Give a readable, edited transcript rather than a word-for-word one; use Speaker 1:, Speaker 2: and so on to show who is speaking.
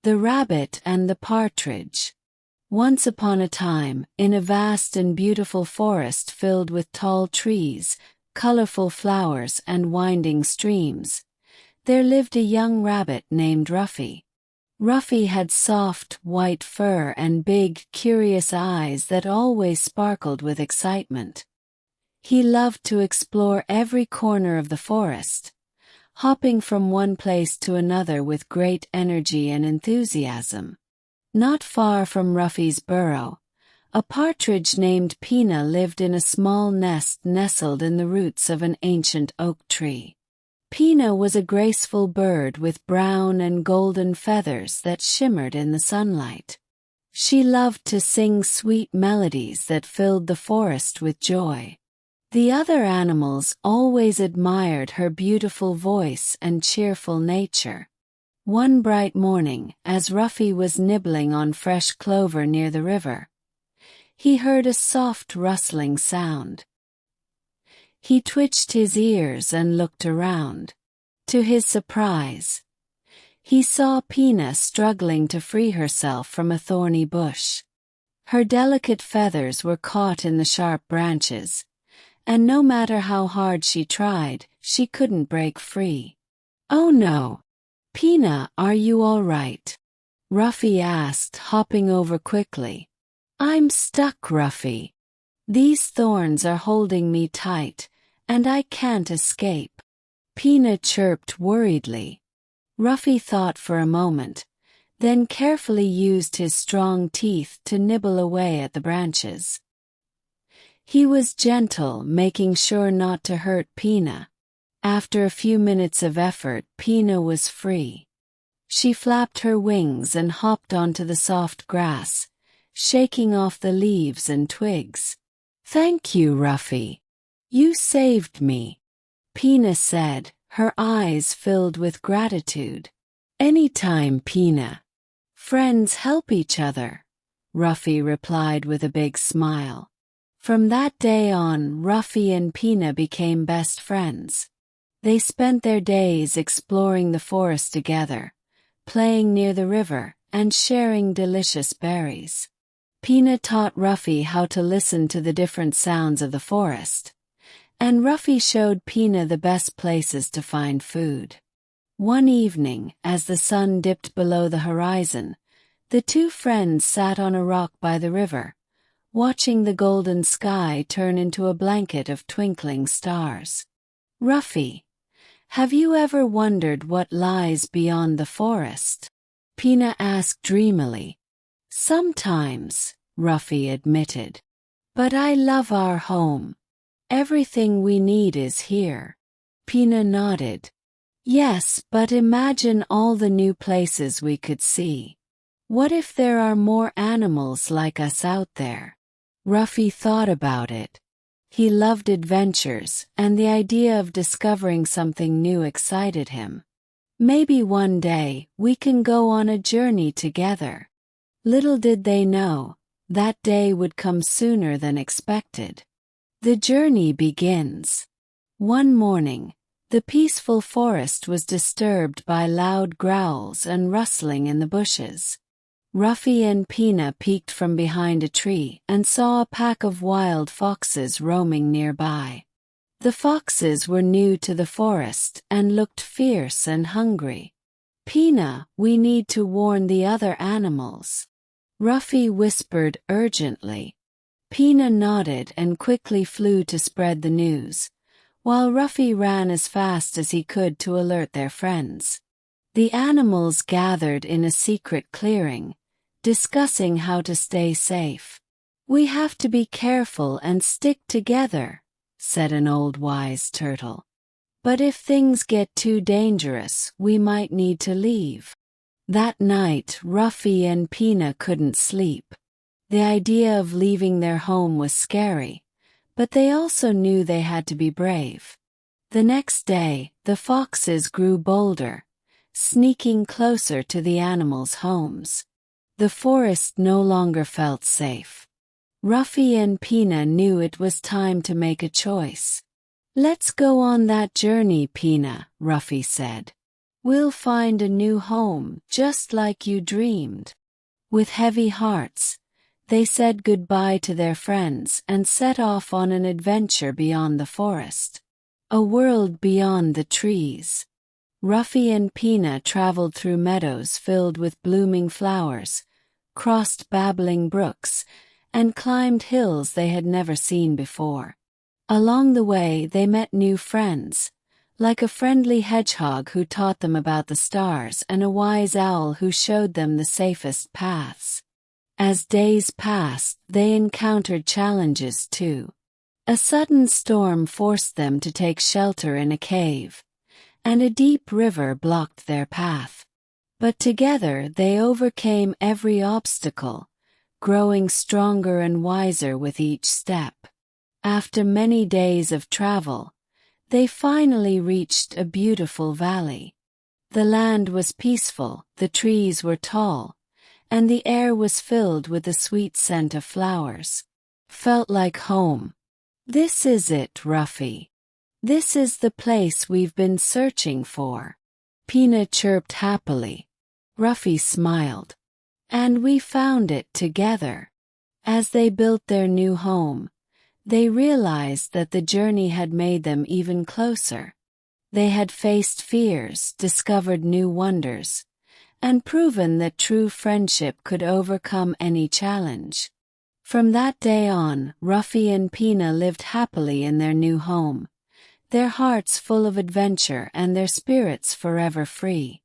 Speaker 1: The Rabbit and the Partridge. Once upon a time, in a vast and beautiful forest filled with tall trees, colorful flowers and winding streams, there lived a young rabbit named Ruffy. Ruffy had soft, white fur and big, curious eyes that always sparkled with excitement. He loved to explore every corner of the forest, hopping from one place to another with great energy and enthusiasm. Not far from Ruffy's burrow, a partridge named Peanut lived in a small nest nestled in the roots of an ancient oak tree. Peanut was a graceful bird with brown and golden feathers that shimmered in the sunlight. She loved to sing sweet melodies that filled the forest with joy. The other animals always admired her beautiful voice and cheerful nature. One bright morning, as Ruffy was nibbling on fresh clover near the river, he heard a soft rustling sound. He twitched his ears and looked around. To his surprise, he saw Peanut struggling to free herself from a thorny bush. Her delicate feathers were caught in the sharp branches, and no matter how hard she tried, she couldn't break free. "Oh no! Peanut, are you all right?" Ruffy asked, hopping over quickly. "I'm stuck, Ruffy. These thorns are holding me tight, and I can't escape." Peanut chirped worriedly. Ruffy thought for a moment, then carefully used his strong teeth to nibble away at the branches. He was gentle, making sure not to hurt Peanut. After a few minutes of effort, Peanut was free. She flapped her wings and hopped onto the soft grass, shaking off the leaves and twigs. "Thank you, Ruffy. You saved me," Peanut said, her eyes filled with gratitude. "Anytime, Peanut. Friends help each other," Ruffy replied with a big smile. From that day on, Ruffy and Peanut became best friends. They spent their days exploring the forest together, playing near the river, and sharing delicious berries. Peanut taught Ruffy how to listen to the different sounds of the forest, and Ruffy showed Peanut the best places to find food. One evening, as the sun dipped below the horizon, the two friends sat on a rock by the river, watching the golden sky turn into a blanket of twinkling stars. "Ruffy, have you ever wondered what lies beyond the forest?" Peanut asked dreamily. "Sometimes," Ruffy admitted. "But I love our home. Everything we need is here." Peanut nodded. "Yes, but imagine all the new places we could see. What if there are more animals like us out there?" Ruffy thought about it. He loved adventures, and the idea of discovering something new excited him. "Maybe one day, we can go on a journey together." Little did they know, that day would come sooner than expected. The journey begins. One morning, the peaceful forest was disturbed by loud growls and rustling in the bushes. Ruffy and Peanut peeked from behind a tree and saw a pack of wild foxes roaming nearby. The foxes were new to the forest and looked fierce and hungry. "Peanut, we need to warn the other animals," Ruffy whispered urgently. Peanut nodded and quickly flew to spread the news, while Ruffy ran as fast as he could to alert their friends. The animals gathered in a secret clearing, discussing how to stay safe. "We have to be careful and stick together," said an old wise turtle. "But if things get too dangerous, we might need to leave." That night, Ruffy and Peanut couldn't sleep. The idea of leaving their home was scary, but they also knew they had to be brave. The next day, the foxes grew bolder, sneaking closer to the animals' homes. The forest no longer felt safe. Ruffy and Peanut knew it was time to make a choice. "Let's go on that journey, Peanut," Ruffy said. We'll find a new home, just like you dreamed." With heavy hearts, they said goodbye to their friends and set off on an adventure beyond the forest. A world beyond the trees. Ruffy and Pina traveled through meadows filled with blooming flowers, crossed babbling brooks, and climbed hills they had never seen before. Along the way they met new friends, like a friendly hedgehog who taught them about the stars and a wise owl who showed them the safest paths. As days passed, they encountered challenges too. A sudden storm forced them to take shelter in a cave, and a deep river blocked their path. But together they overcame every obstacle, growing stronger and wiser with each step. After many days of travel, they finally reached a beautiful valley. The land was peaceful, the trees were tall, and the air was filled with the sweet scent of flowers. Felt like home. "This is it, Ruffy. This is the place we've been searching for," Pina chirped happily. Ruffy smiled. "And we found it together." As they built their new home, they realized that the journey had made them even closer. They had faced fears, discovered new wonders, and proven that true friendship could overcome any challenge. From that day on, Ruffy and Pina lived happily in their new home, their hearts full of adventure and their spirits forever free.